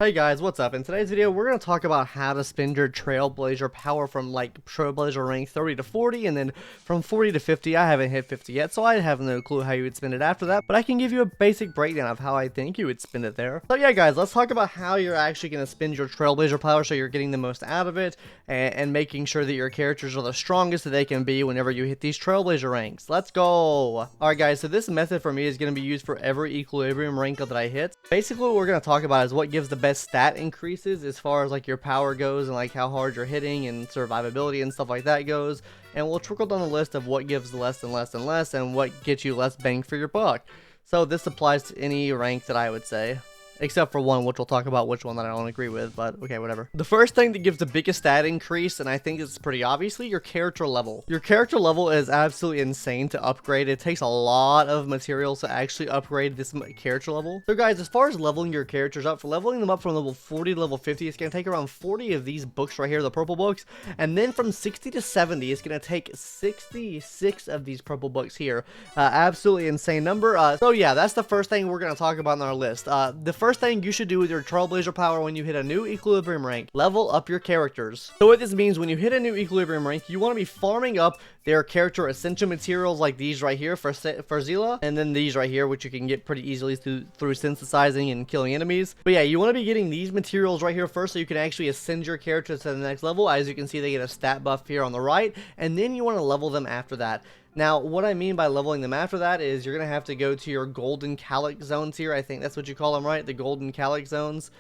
Hey guys, what's up? In today's video, we're going to talk about how to spin your Trailblazer power from like Trailblazer rank 30 to 40, and then from 40 to 50. I haven't hit 50 yet, so I have no clue how you would spin it after that, but I can give you a basic breakdown of how I think you would spin it there. So yeah guys, let's talk about how you're actually going to spin your Trailblazer power so you're getting the most out of it, and making sure that your characters are the strongest that they can be whenever you hit these Trailblazer ranks. Let's go! Alright guys, so this method for me is going to be used for every equilibrium rank that I hit. Basically what we're going to talk about is what gives the best stat increases as far as like your power goes and like how hard you're hitting and survivability and stuff like that goes, and we'll trickle down the list of what gives less and less and less and what gets you less bang for your buck. So this applies to any rank that I would say, except for one, which we'll talk about which one that I don't agree with, but okay, whatever. The first thing that gives the biggest stat increase, and I think it's pretty obviously, your character level. Your character level is absolutely insane to upgrade. It takes a lot of materials to actually upgrade this character level. So guys, as far as leveling your characters up, for leveling them up from level 40 to level 50, it's going to take around 40 of these books right here, the purple books, and then from 60 to 70, it's going to take 66 of these purple books here. Absolutely insane number. So yeah, that's the first thing we're going to talk about on our list. The first thing you should do with your Trailblazer power when you hit a new equilibrium rank, level up your characters. So what this means, when you hit a new equilibrium rank, you want to be farming up their character essential materials like these right here for Zila, and then these right here, which you can get pretty easily through synthesizing and killing enemies. But yeah, you want to be getting these materials right here first so you can actually ascend your characters to the next level. As you can see, they get a stat buff here on the right, and then you want to level them after that. Now, what I mean by leveling them after that is you're going to have to go to your golden calyx zones here. I think that's what you call them, right? The golden calyx zones.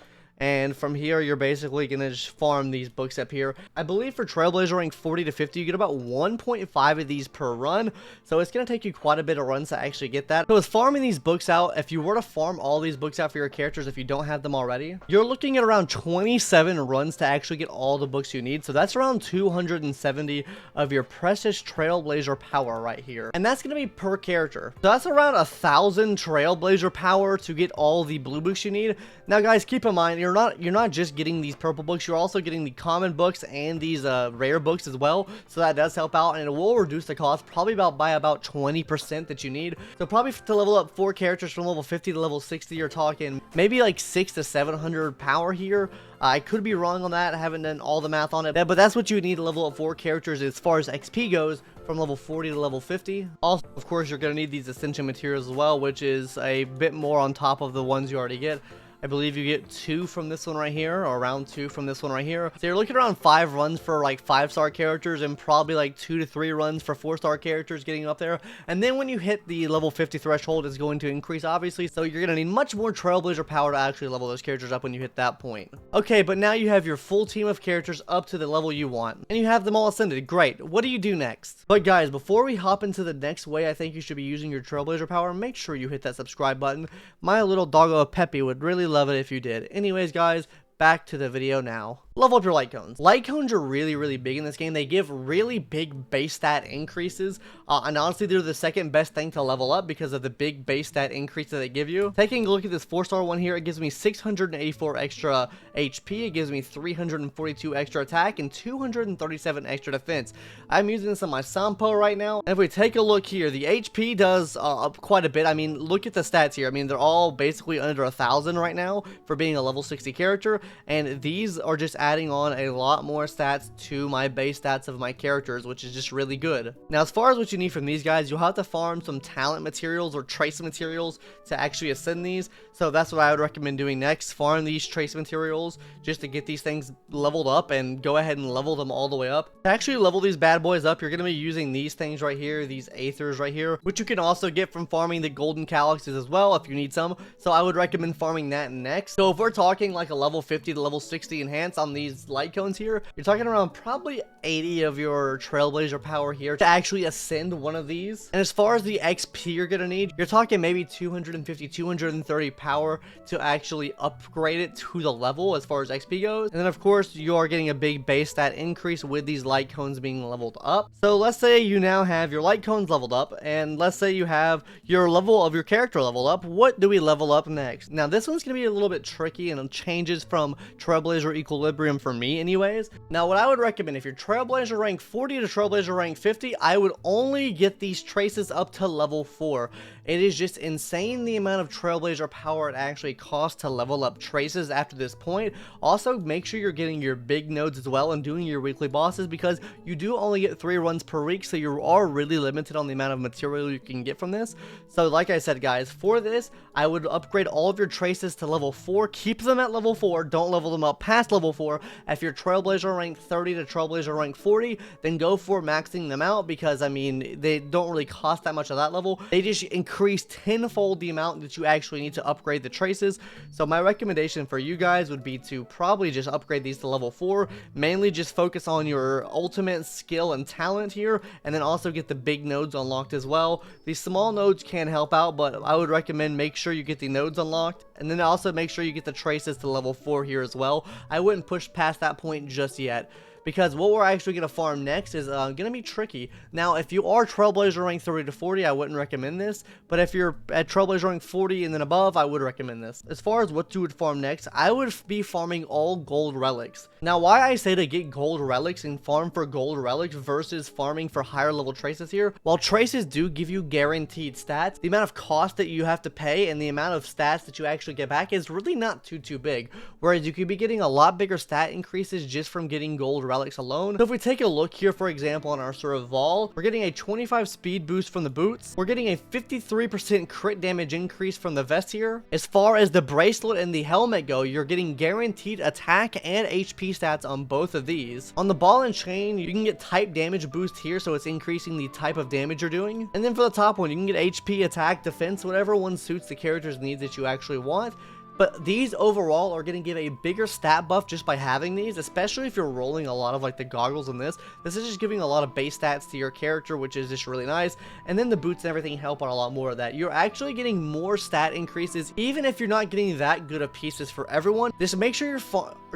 And from here, you're basically going to just farm these books up here. I believe for Trailblazer rank 40 to 50, you get about 1.5 of these per run. So it's going to take you quite a bit of runs to actually get that. So with farming these books out, if you were to farm all these books out for your characters, if you don't have them already, you're looking at around 27 runs to actually get all the books you need. So that's around 270 of your precious Trailblazer power right here. And that's going to be per character. So that's around 1,000 Trailblazer power to get all the blue books you need. Now guys, keep in mind, you're not just getting these purple books, you're also getting the common books and these rare books as well, so that does help out, and it will reduce the cost probably by about 20% that you need. So probably to level up 4 characters from level 50 to level 60, you're talking maybe like 600 to 700 power here. I could be wrong on that, I haven't done all the math on it, but that's what you would need to level up 4 characters as far as XP goes, from level 40 to level 50. Also, of course, you're going to need these ascension materials as well, which is a bit more on top of the ones you already get. I believe you get 2 from this one right here, or around 2 from this one right here. So you're looking around 5 runs for like 5-star characters, and probably like 2 to 3 runs for 4-star characters getting up there. And then when you hit the level 50 threshold, it's going to increase obviously, so you're going to need much more Trailblazer power to actually level those characters up when you hit that point. Okay, but now you have your full team of characters up to the level you want, and you have them all ascended. Great. What do you do next? But guys, before we hop into the next way I think you should be using your Trailblazer power, make sure you hit that subscribe button. My little doggo Peppy would really love it if you did. Anyways guys, back to the video now. Level up your light cones. Light cones are really big in this game. They give really big base stat increases, and honestly they're the second best thing to level up because of the big base stat increase that they give you. Taking a look at this 4-star one here, it gives me 684 extra HP, it gives me 342 extra attack, and 237 extra defense. I'm using this on my Sampo right now, and if we take a look here, the HP does up quite a bit. I mean, look at the stats here. I mean, they're all basically under 1,000 right now for being a level 60 character, and these are just adding on a lot more stats to my base stats of my characters, which is just really good. Now, as far as what you need from these guys, you'll have to farm some talent materials or trace materials to actually ascend these. So that's what I would recommend doing next. Farm these trace materials just to get these things leveled up and go ahead and level them all the way up. To actually level these bad boys up, you're going to be using these things right here, these aethers right here, which you can also get from farming the golden calyxes as well if you need some. So I would recommend farming that next. So if we're talking like a level 50 to level 60 enhance on these light cones here, you're talking around probably 80 of your Trailblazer power here to actually ascend one of these. And as far as the XP you're gonna need, you're talking maybe 250, 230 power to actually upgrade it to the level as far as XP goes. And then of course you are getting a big base stat increase with these light cones being leveled up. So let's say you now have your light cones leveled up, and let's say you have your level of your character leveled up. What do we level up next? Now this one's gonna be a little bit tricky, and it changes from Trailblazer Equilibrium equilibrium for me anyways. Now what I would recommend, if you're Trailblazer rank 40 to Trailblazer rank 50, I would only get these traces up to level 4. It is just insane the amount of Trailblazer power it actually costs to level up traces after this point. Also, make sure you're getting your big nodes as well and doing your weekly bosses, because you do only get 3 runs per week, so you are really limited on the amount of material you can get from this. So like I said guys, for this, I would upgrade all of your traces to level 4, keep them at level 4, don't level them up past level 4. If you're Trailblazer rank 30 to Trailblazer rank 40, then go for maxing them out, because I mean, they don't really cost that much at that level. They just increase tenfold the amount that you actually need to upgrade the traces. So my recommendation for you guys would be to probably just upgrade these to level 4, mainly just focus on your ultimate skill and talent here, and then also get the big nodes unlocked as well. These small nodes can help out, but I would recommend make sure you get the nodes unlocked, and then also make sure you get the traces to level 4 here as well. I wouldn't push past that point just yet, because what we're actually going to farm next is going to be tricky. Now, if you are Trailblazer rank 30 to 40, I wouldn't recommend this, but if you're at Trailblazer rank 40 and then above, I would recommend this. As far as what you would farm next, I would be farming all gold relics. Now, why I say to get gold relics and farm for gold relics versus farming for higher level traces here, while traces do give you guaranteed stats, the amount of cost that you have to pay and the amount of stats that you actually get back is really not too big, whereas you could be getting a lot bigger stat increases just from getting gold relics alone. So if we take a look here, for example, on our survival, we're getting a 25 speed boost from the boots, we're getting a 53% crit damage increase from the vest here. As far as the bracelet and the helmet go, you're getting guaranteed attack and HP stats on both of these. On the ball and chain, you can get type damage boost here, so it's increasing the type of damage you're doing. And then for the top one, you can get HP, attack, defense, whatever one suits the character's needs that you actually want. But these overall are going to give a bigger stat buff just by having these, especially if you're rolling a lot of like the goggles in this. This is just giving a lot of base stats to your character, which is just really nice. And then the boots and everything help on a lot more of that. You're actually getting more stat increases, even if you're not getting that good of pieces for everyone. Just make sure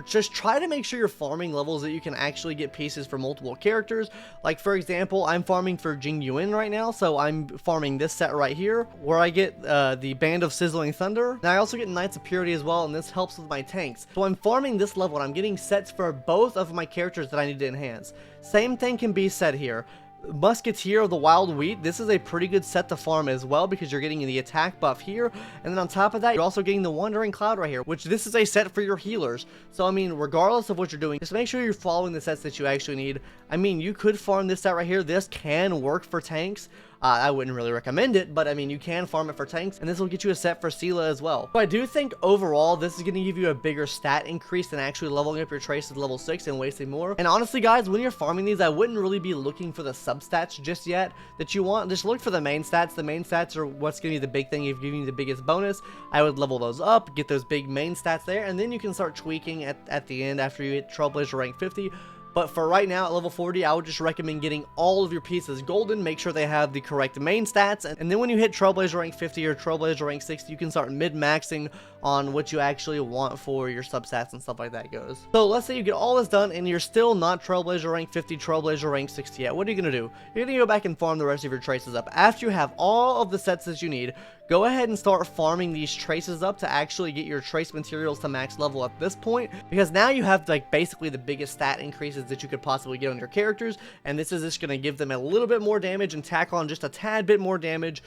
just try to make sure you're farming levels that you can actually get pieces for multiple characters. Like for example, I'm farming for Jing Yuan right now, so I'm farming this set right here, where I get the Band of Sizzling Thunder. Now I also get Knights of Purity as well, and this helps with my tanks. So I'm farming this level and I'm getting sets for both of my characters that I need to enhance. Same thing can be said here. Musketeer of the Wild Wheat, this is a pretty good set to farm as well, because you're getting the attack buff here, and then on top of that, you're also getting the Wandering Cloud right here, which this is a set for your healers. So I mean, regardless of what you're doing, just make sure you're following the sets that you actually need. I mean, you could farm this set right here. This can work for tanks. I wouldn't really recommend it, but I mean, you can farm it for tanks, and this will get you a set for Sela as well. So I do think overall, this is going to give you a bigger stat increase than actually leveling up your traces to level 6 and wasting more. And honestly, guys, when you're farming these, I wouldn't really be looking for the substats just yet that you want. Just look for the main stats. The main stats are what's going to be the big thing, giving you the biggest bonus. I would level those up, get those big main stats there, and then you can start tweaking at the end after you hit Trailblazer rank 50. But for right now, at level 40, I would just recommend getting all of your pieces golden, make sure they have the correct main stats, and then when you hit Trailblazer rank 50 or Trailblazer rank 60, you can start mid-maxing on what you actually want for your substats and stuff like that goes. So let's say you get all this done and you're still not Trailblazer rank 50, Trailblazer rank 60 yet. What are you going to do? You're going to go back and farm the rest of your traces up. After you have all of the sets that you need, go ahead and start farming these traces up to actually get your trace materials to max level at this point, because now you have like basically the biggest stat increases that you could possibly get on your characters, and this is just going to give them a little bit more damage and tack on just a tad bit more damage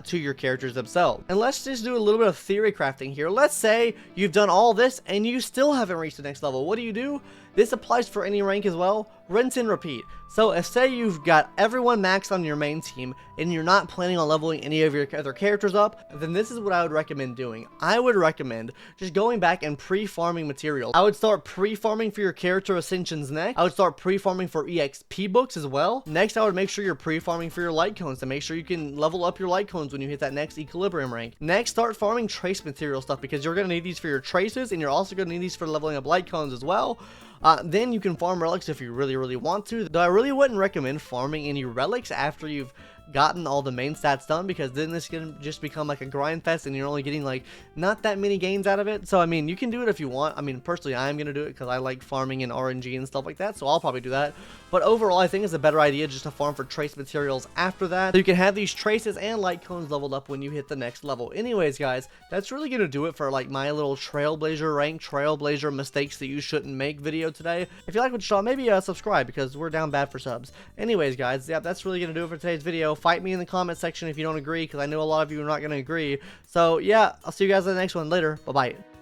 to your characters themselves. And let's just do a little bit of theory crafting here. Let's say you've done all this and you still haven't reached the next level. What do? This applies for any rank as well. Rinse and repeat. So if say you've got everyone maxed on your main team and you're not planning on leveling any of your other characters up, then this is what I would recommend doing. I would recommend just going back and pre-farming materials. I would start pre-farming for your character ascensions next. I would start pre-farming for EXP books as well. Next, I would make sure you're pre-farming for your light cones to make sure you can level up your light cones when you hit that next equilibrium rank. Next, start farming trace material stuff, because you're going to need these for your traces, and you're also going to need these for leveling up light cones as well. Then you can farm relics if you really want to, though I really wouldn't recommend farming any relics after you've gotten all the main stats done, because then this can just become like a grind fest and you're only getting like not that many gains out of it. So I mean, you can do it if you want. I mean, personally I'm gonna do it because I like farming and RNG and stuff like that, so I'll probably do that. But overall, I think it's a better idea just to farm for trace materials after that, so you can have these traces and light cones leveled up when you hit the next level. Anyways, guys, that's really gonna do it for like my little trailblazer rank, trailblazer mistakes that you shouldn't make video today. If you like what you saw, maybe subscribe, because we're down bad for subs. Anyways, guys, yeah, that's really gonna do it for today's video. Fight me in the comment section if you don't agree, because I know a lot of you are not gonna agree. So yeah, I'll see you guys in the next one later. Bye bye.